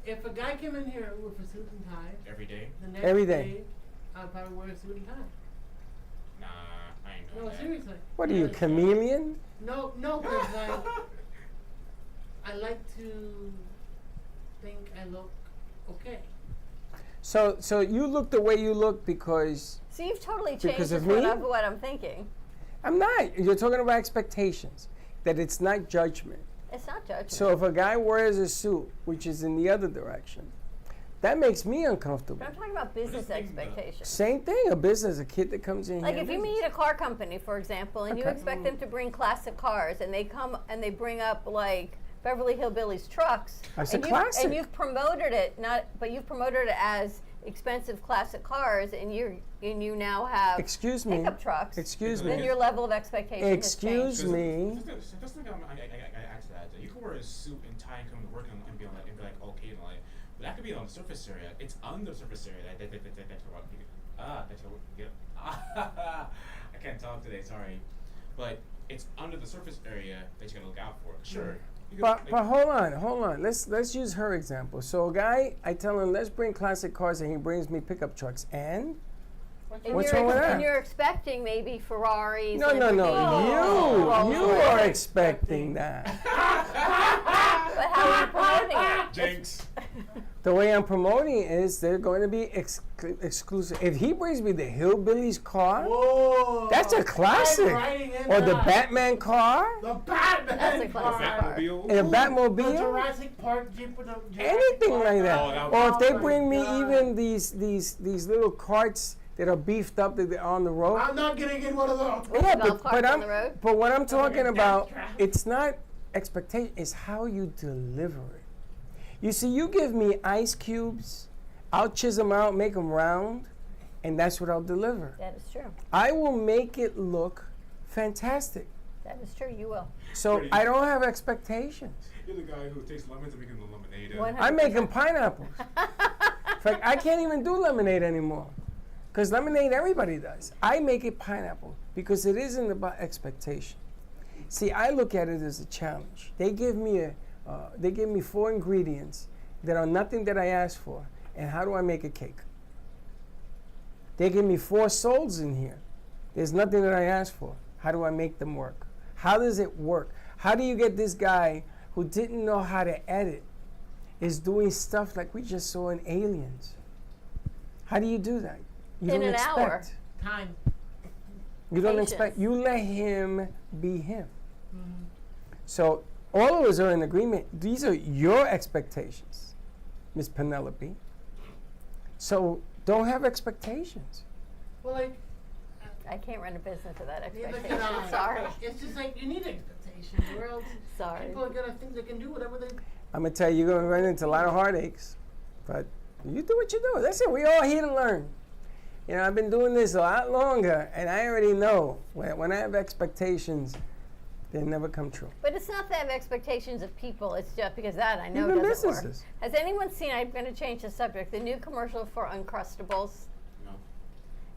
[SPEAKER 4] If a guy came in here with a suit and tie,
[SPEAKER 5] Every day?
[SPEAKER 4] the next
[SPEAKER 3] Every day.
[SPEAKER 4] day I'd probably wear a suit and tie.
[SPEAKER 5] Nah, I ain't doing
[SPEAKER 4] No,
[SPEAKER 5] that.
[SPEAKER 4] seriously.
[SPEAKER 3] what are you, a
[SPEAKER 4] Yes.
[SPEAKER 3] chameleon?
[SPEAKER 4] No, because I like to think I look okay.
[SPEAKER 3] So you look the way you look because
[SPEAKER 1] So you've totally changed
[SPEAKER 3] Because of
[SPEAKER 1] just
[SPEAKER 3] me?
[SPEAKER 1] what I'm thinking.
[SPEAKER 3] I'm not. You're talking about expectations, that it's not judgment.
[SPEAKER 1] It's not judgment.
[SPEAKER 3] So if a guy wears a suit, which is in the other direction, that makes me uncomfortable.
[SPEAKER 1] But I'm talking about business
[SPEAKER 5] thing, though?
[SPEAKER 1] expectations.
[SPEAKER 3] Same thing, a business, a kid that comes in
[SPEAKER 1] Like
[SPEAKER 3] here.
[SPEAKER 1] if you meet a car company, for example, and you
[SPEAKER 3] Okay.
[SPEAKER 1] expect them to bring classic cars, and they come and they bring up like Beverly Hillbillies trucks,
[SPEAKER 3] That's
[SPEAKER 1] and
[SPEAKER 3] a classic.
[SPEAKER 1] and you've promoted it but you've promoted it as expensive classic cars, and you now have
[SPEAKER 3] Excuse me.
[SPEAKER 1] pickup trucks.
[SPEAKER 3] Excuse
[SPEAKER 1] Then
[SPEAKER 3] me.
[SPEAKER 1] your level of expectation
[SPEAKER 3] Excuse
[SPEAKER 1] has changed.
[SPEAKER 3] me.
[SPEAKER 5] Just think I add to that. You can wear a suit and tie and come to work and be like okay and like, but that could be on the surface area. It's under the surface area I can't talk today. Sorry, but it's under the surface area that you gotta look out for. Sure. You could,
[SPEAKER 3] But hold on. Let's use her example. So a guy, I tell him, let's bring classic cars, and he brings me pickup trucks. And
[SPEAKER 1] And
[SPEAKER 3] What's
[SPEAKER 1] you're
[SPEAKER 3] wrong with that?
[SPEAKER 1] And you're expecting maybe Ferraris.
[SPEAKER 3] no,
[SPEAKER 1] Lamborghinis,
[SPEAKER 3] you
[SPEAKER 1] Rolls
[SPEAKER 3] are
[SPEAKER 1] Royces.
[SPEAKER 3] expecting that.
[SPEAKER 1] But how are you promoting it?
[SPEAKER 5] Jinx.
[SPEAKER 3] The way I'm promoting it is they're going to be exclusive. If he brings me the Hillbillies car,
[SPEAKER 4] Whoa!
[SPEAKER 3] that's a classic.
[SPEAKER 4] I'm writing in
[SPEAKER 3] Or the
[SPEAKER 4] that.
[SPEAKER 3] Batman car,
[SPEAKER 4] The Batman
[SPEAKER 1] That's a
[SPEAKER 4] car.
[SPEAKER 1] classic.
[SPEAKER 5] Batmobile.
[SPEAKER 3] and a
[SPEAKER 4] The
[SPEAKER 3] Batmobile.
[SPEAKER 4] Jurassic Park Jeep with the Jurassic
[SPEAKER 3] Anything
[SPEAKER 4] Park.
[SPEAKER 3] like that.
[SPEAKER 5] Oh, that
[SPEAKER 3] Or if they
[SPEAKER 4] my
[SPEAKER 3] bring me
[SPEAKER 4] God.
[SPEAKER 3] even these little carts that are beefed up that they're on the road.
[SPEAKER 4] I'm not getting in one of those.
[SPEAKER 3] Yeah,
[SPEAKER 1] Golf carts on the road?
[SPEAKER 3] but what I'm talking
[SPEAKER 4] Okay,
[SPEAKER 3] about,
[SPEAKER 4] that's right.
[SPEAKER 3] it's not expectation, it's how you deliver it. You see, you give me ice cubes, I'll chisel them out, make them round, and that's what I'll deliver.
[SPEAKER 1] That is true.
[SPEAKER 3] I will make it look fantastic.
[SPEAKER 1] That is true. You will.
[SPEAKER 3] So
[SPEAKER 5] Pretty-
[SPEAKER 3] I don't have expectations.
[SPEAKER 5] You're the guy who takes lemons and makes them lemonade.
[SPEAKER 1] 100%.
[SPEAKER 3] I'm making pineapples. In fact, I can't even do lemonade anymore. Because lemonade, everybody does. I make it pineapple because it isn't about expectation. See, I look at it as a challenge. They give me 4 ingredients that are nothing that I asked for. And how do I make a cake? They give me 4 souls in here. There's nothing that I asked for. How do I make them work? How does it work? How do you get this guy who didn't know how to edit is doing stuff like we just saw in Aliens? How do you do that? You
[SPEAKER 1] In
[SPEAKER 3] don't
[SPEAKER 1] an
[SPEAKER 3] expect.
[SPEAKER 1] hour.
[SPEAKER 4] Time.
[SPEAKER 3] You don't
[SPEAKER 1] Patience.
[SPEAKER 3] expect. You let him be him.
[SPEAKER 4] Mm-hmm.
[SPEAKER 3] So all of us are in agreement. These are your expectations, Miss Penelope. So don't have expectations.
[SPEAKER 4] Well, like,
[SPEAKER 1] I can't run a business without
[SPEAKER 4] neither
[SPEAKER 1] expectations.
[SPEAKER 4] can I.
[SPEAKER 1] Sorry.
[SPEAKER 4] It's just like you need expectations, or else
[SPEAKER 1] Sorry.
[SPEAKER 4] people are gonna think they can do whatever they.
[SPEAKER 3] I'm gonna tell you, you're gonna run into a lot of heartaches, but you do what you do. That's it. We all here to learn. You know, I've been doing this a lot longer, and I already know when I have expectations, they never come true.
[SPEAKER 1] But it's not that I have expectations of people. It's just because that I know
[SPEAKER 3] Even
[SPEAKER 1] doesn't work.
[SPEAKER 3] businesses.
[SPEAKER 1] Has anyone seen? I'm going to change the subject. The new commercial for Uncrustables.
[SPEAKER 5] No.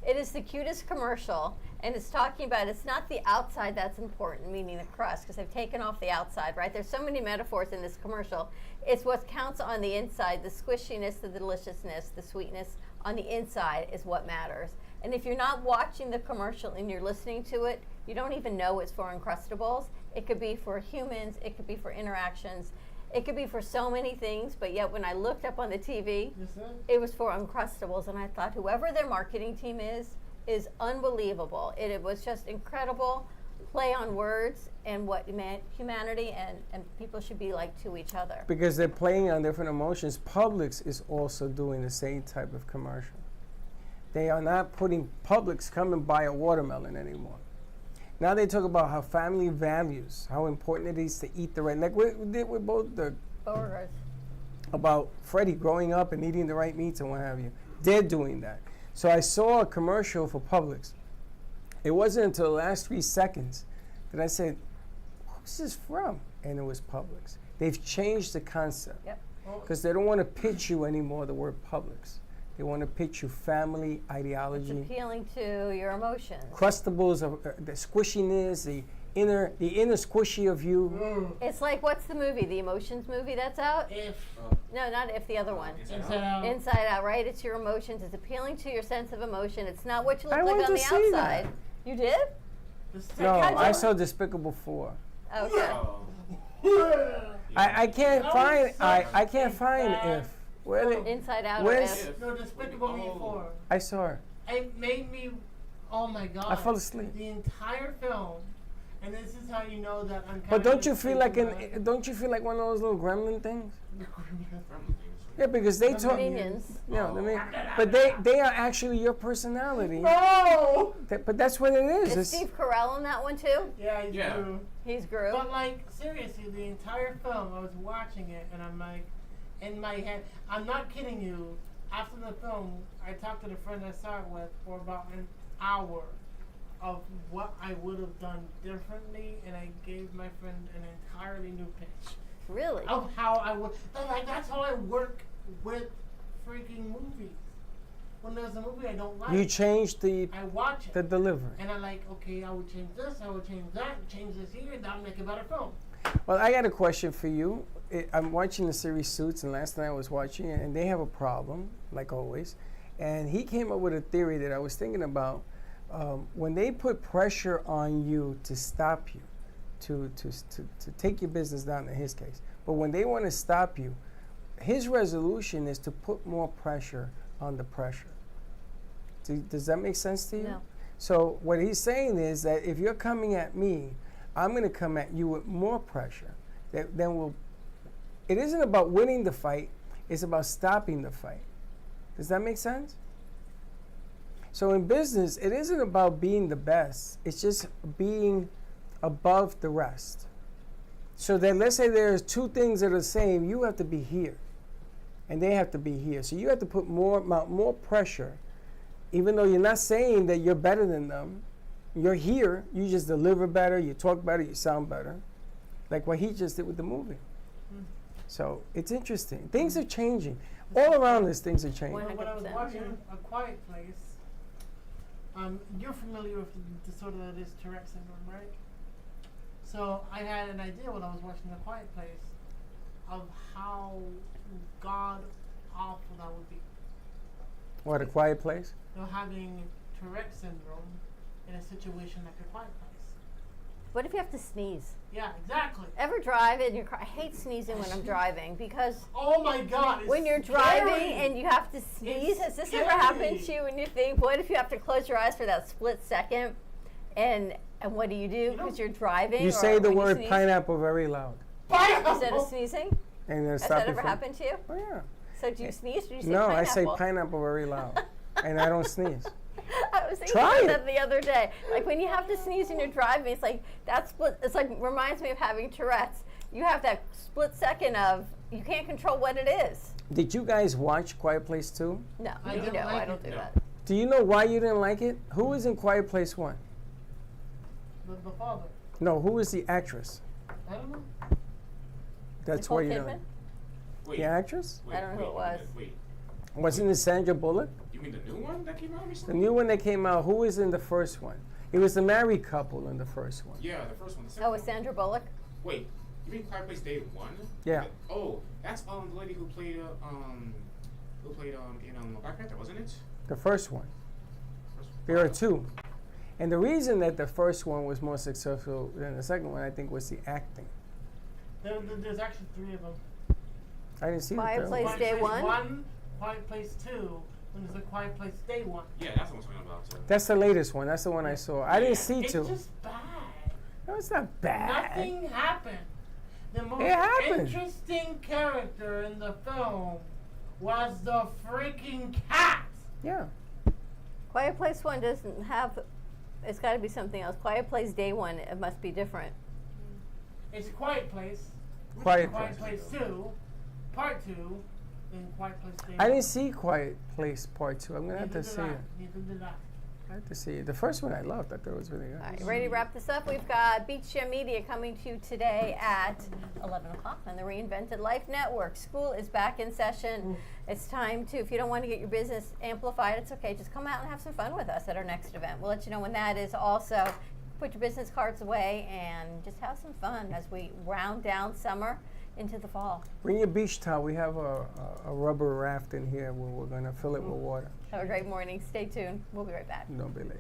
[SPEAKER 1] It is the cutest commercial, and it's talking about it's not the outside that's important, meaning the crust, because they've taken off the outside, right? There's so many metaphors in this commercial. It's what counts on the inside, the squishiness, the deliciousness, the sweetness on the inside is what matters. And if you're not watching the commercial and you're listening to it, you don't even know it's for Uncrustables. It could be for humans, it could be for interactions, it could be for so many things, but yet when I looked up on the TV,
[SPEAKER 4] Yes, sir.
[SPEAKER 1] it was for Uncrustables, and I thought whoever their marketing team is is unbelievable. It was just incredible play on words and what humanity and people should be like to each other.
[SPEAKER 3] Because they're playing on different emotions. Publix is also doing the same type of commercial. They are not putting Publix, come and buy a watermelon anymore. Now they talk about how family values, how important it is to eat the right, like we did with both the
[SPEAKER 1] Burgers.
[SPEAKER 3] about Freddie growing up and eating the right meats and what have you. They're doing that. So I saw a commercial for Publix. It wasn't until the last 3 seconds that I said, who's this from? And it was Publix. They've changed the concept.
[SPEAKER 1] Yep.
[SPEAKER 3] Because they don't want to pitch you anymore the word Publix. They want to pitch you family,
[SPEAKER 1] It's
[SPEAKER 3] ideology.
[SPEAKER 1] appealing to your emotions.
[SPEAKER 3] Crustables, of the squishiness, the inner squishy of you.
[SPEAKER 1] It's like, what's the movie? The Emotions movie that's out?
[SPEAKER 4] If
[SPEAKER 1] No, not If, the other one.
[SPEAKER 4] Inside Out.
[SPEAKER 1] Inside Out, right? It's your emotions. It's appealing to your sense of emotion. It's not what you look
[SPEAKER 3] I
[SPEAKER 1] like
[SPEAKER 3] went
[SPEAKER 1] on
[SPEAKER 3] to
[SPEAKER 1] the
[SPEAKER 3] see
[SPEAKER 1] outside.
[SPEAKER 3] that.
[SPEAKER 1] You did?
[SPEAKER 4] The
[SPEAKER 3] No,
[SPEAKER 4] second
[SPEAKER 3] I saw Despicable 4.
[SPEAKER 1] Okay.
[SPEAKER 3] I can't
[SPEAKER 4] That
[SPEAKER 3] find
[SPEAKER 4] was
[SPEAKER 3] I can't
[SPEAKER 4] such a
[SPEAKER 3] find
[SPEAKER 4] bad
[SPEAKER 3] If. Where they,
[SPEAKER 1] Inside Out.
[SPEAKER 3] Where's-
[SPEAKER 1] Or If.
[SPEAKER 4] No, Despicable Me 4.
[SPEAKER 3] I saw her.
[SPEAKER 4] It made me, oh my god.
[SPEAKER 3] I fell asleep.
[SPEAKER 4] The entire film, and this is how you know that I'm kind
[SPEAKER 3] But
[SPEAKER 4] of
[SPEAKER 3] don't you feel like
[SPEAKER 4] mistaken
[SPEAKER 3] don't you feel like one of those little gremlin things?
[SPEAKER 4] about-
[SPEAKER 3] Yeah, because they
[SPEAKER 4] The
[SPEAKER 3] talk.
[SPEAKER 1] Minions.
[SPEAKER 3] Yeah, but they are actually your personality.
[SPEAKER 4] No!
[SPEAKER 3] But that's what it is.
[SPEAKER 1] Is
[SPEAKER 3] It's-
[SPEAKER 1] Steve Carell in that one too?
[SPEAKER 4] Yeah, he's
[SPEAKER 5] Yeah.
[SPEAKER 4] true.
[SPEAKER 1] He's Gru.
[SPEAKER 4] But like, seriously, the entire film, I was watching it, and I'm like, in my head, I'm not kidding you, after the film, I talked to the friend I saw it with for about an hour of what I would have done differently, and I gave my friend an entirely new pitch
[SPEAKER 1] Really?
[SPEAKER 4] of how I would, like, that's how I work with freaking movies. When there's a movie I don't like,
[SPEAKER 3] you changed the
[SPEAKER 4] I watch it.
[SPEAKER 3] delivery.
[SPEAKER 4] And I'm like, okay, I would change this, I would change that, change this here, that'll make a better film.
[SPEAKER 3] Well, I got a question for you. I'm watching the series Suits, and last night I was watching it, and they have a problem, like always. And he came up with a theory that I was thinking about. When they put pressure on you to stop you, to take your business down in his case, but when they want to stop you, his resolution is to put more pressure on the pressure. Does that make sense to you?
[SPEAKER 1] No.
[SPEAKER 3] So what he's saying is that if you're coming at me, I'm going to come at you with more pressure. Then we'll. It isn't about winning the fight. It's about stopping the fight. Does that make sense? So in business, it isn't about being the best. It's just being above the rest. So then let's say there's two things that are the same. You have to be here, and they have to be here. So you have to put more pressure, even though you're not saying that you're better than them. You're here. You just deliver better. You talk better. You sound better, like what he just did with the movie. So it's interesting. Things are changing all around us. Things are changing.
[SPEAKER 4] When I was
[SPEAKER 1] 100%.
[SPEAKER 4] watching A Quiet Place, you're familiar with the disorder that is Tourette syndrome, right? So I had an idea when I was watching A Quiet Place of how god awful that would be.
[SPEAKER 3] What, A Quiet Place?
[SPEAKER 4] You know, having Tourette syndrome in a situation like A Quiet Place.
[SPEAKER 1] What if you have to sneeze?
[SPEAKER 4] Yeah, exactly.
[SPEAKER 1] Ever drive in your car? I hate sneezing when I'm driving because
[SPEAKER 4] Oh my god! It's
[SPEAKER 1] when you're driving
[SPEAKER 4] scary.
[SPEAKER 1] and you have to sneeze,
[SPEAKER 4] It's
[SPEAKER 1] has this
[SPEAKER 4] scary.
[SPEAKER 1] ever happened to you? And you think, what if you have to close your eyes for that split second? And what do you do because you're driving?
[SPEAKER 3] You
[SPEAKER 1] or
[SPEAKER 3] say the
[SPEAKER 1] when you
[SPEAKER 3] word
[SPEAKER 1] sneeze
[SPEAKER 3] pineapple very loud,
[SPEAKER 1] instead of sneezing.
[SPEAKER 3] and then
[SPEAKER 1] Has
[SPEAKER 3] stop
[SPEAKER 1] that
[SPEAKER 3] you
[SPEAKER 1] ever
[SPEAKER 3] from-
[SPEAKER 1] happened to you?
[SPEAKER 3] Oh yeah.
[SPEAKER 1] So do you sneeze or do you say
[SPEAKER 3] No,
[SPEAKER 1] pineapple?
[SPEAKER 3] I say pineapple very loud, and I don't sneeze.
[SPEAKER 1] I was thinking
[SPEAKER 3] Try
[SPEAKER 1] about
[SPEAKER 3] it.
[SPEAKER 1] that the other day. Like when you have to sneeze and you're driving, it's like that split. It's like reminds me of having Tourette's. You have that split second of you can't control what it is.
[SPEAKER 3] Did you guys watch Quiet Place 2?
[SPEAKER 1] No,
[SPEAKER 4] I
[SPEAKER 1] you
[SPEAKER 4] didn't
[SPEAKER 1] know,
[SPEAKER 4] like
[SPEAKER 1] I don't
[SPEAKER 4] it.
[SPEAKER 1] do
[SPEAKER 5] No.
[SPEAKER 1] that.
[SPEAKER 3] Do you know why you didn't like it? Who was in Quiet Place 1?
[SPEAKER 4] The father.
[SPEAKER 3] No, who was the actress?
[SPEAKER 4] I don't know.
[SPEAKER 3] That's
[SPEAKER 1] Nicole
[SPEAKER 3] why you didn't
[SPEAKER 1] Kidman?
[SPEAKER 3] like
[SPEAKER 5] Wait,
[SPEAKER 3] the actress.
[SPEAKER 5] wait,
[SPEAKER 1] I don't know who it was.
[SPEAKER 5] Wait,
[SPEAKER 3] Wasn't it Sandra Bullock?
[SPEAKER 5] you mean the new one that came out
[SPEAKER 3] The
[SPEAKER 5] recently?
[SPEAKER 3] new one that came out, who was in the first one? It was the married couple in the first one.
[SPEAKER 5] Yeah, the first one. The second
[SPEAKER 1] Oh, with
[SPEAKER 5] one.
[SPEAKER 1] Sandra Bullock.
[SPEAKER 5] Wait, you mean Quiet Place Day 1?
[SPEAKER 3] Yeah.
[SPEAKER 5] Oh, that's the lady who played in Black Panther, wasn't it?
[SPEAKER 3] The first one.
[SPEAKER 5] First one.
[SPEAKER 3] There are two. And the reason that the first one was more successful than the second one, I think, was the acting.
[SPEAKER 4] There's actually three of them.
[SPEAKER 3] I didn't see
[SPEAKER 1] Quiet
[SPEAKER 3] the third
[SPEAKER 1] Place
[SPEAKER 3] one.
[SPEAKER 1] Day
[SPEAKER 4] Place
[SPEAKER 1] one?
[SPEAKER 4] 1, Quiet Place 2, when it's a Quiet Place Day one.
[SPEAKER 5] Yeah, that's what I'm talking about. Too.
[SPEAKER 3] That's the latest one. That's the one I saw. I didn't see
[SPEAKER 4] It's
[SPEAKER 3] two.
[SPEAKER 4] just bad.
[SPEAKER 3] No, it's not bad.
[SPEAKER 4] Nothing happened. The most
[SPEAKER 3] It happened.
[SPEAKER 4] interesting character in the film was the freaking cat.
[SPEAKER 3] Yeah.
[SPEAKER 1] Quiet Place 1 doesn't have, it's got to be something else. Quiet Place Day 1, it must be different.
[SPEAKER 4] It's a Quiet Place.
[SPEAKER 3] Quiet
[SPEAKER 4] Quiet
[SPEAKER 3] Place.
[SPEAKER 4] Place 2, Part 2, and Quiet Place Day
[SPEAKER 3] I
[SPEAKER 4] 1.
[SPEAKER 3] didn't see Quiet Place Part 2. I'm going to have
[SPEAKER 4] Neither
[SPEAKER 3] to
[SPEAKER 4] did
[SPEAKER 3] see
[SPEAKER 4] I.
[SPEAKER 3] it.
[SPEAKER 4] Neither did I.
[SPEAKER 3] I have to see it. The first one I loved. I thought it was really good.
[SPEAKER 1] All right, ready to wrap this up? We've got Beach Share Media coming to you today at 11 o'clock on the Reinvented Life Network. School is back in session. It's time to, if you don't want to get your business amplified, it's okay. Just come out and have some fun with us at our next event. We'll let you know when that is. Also, put your business cards away and just have some fun as we round down summer into the fall.
[SPEAKER 3] Bring your beach towel. We have a rubber raft in here where we're going to fill it with water.
[SPEAKER 1] Have a great morning. Stay tuned. We'll be right back.
[SPEAKER 3] Don't be late.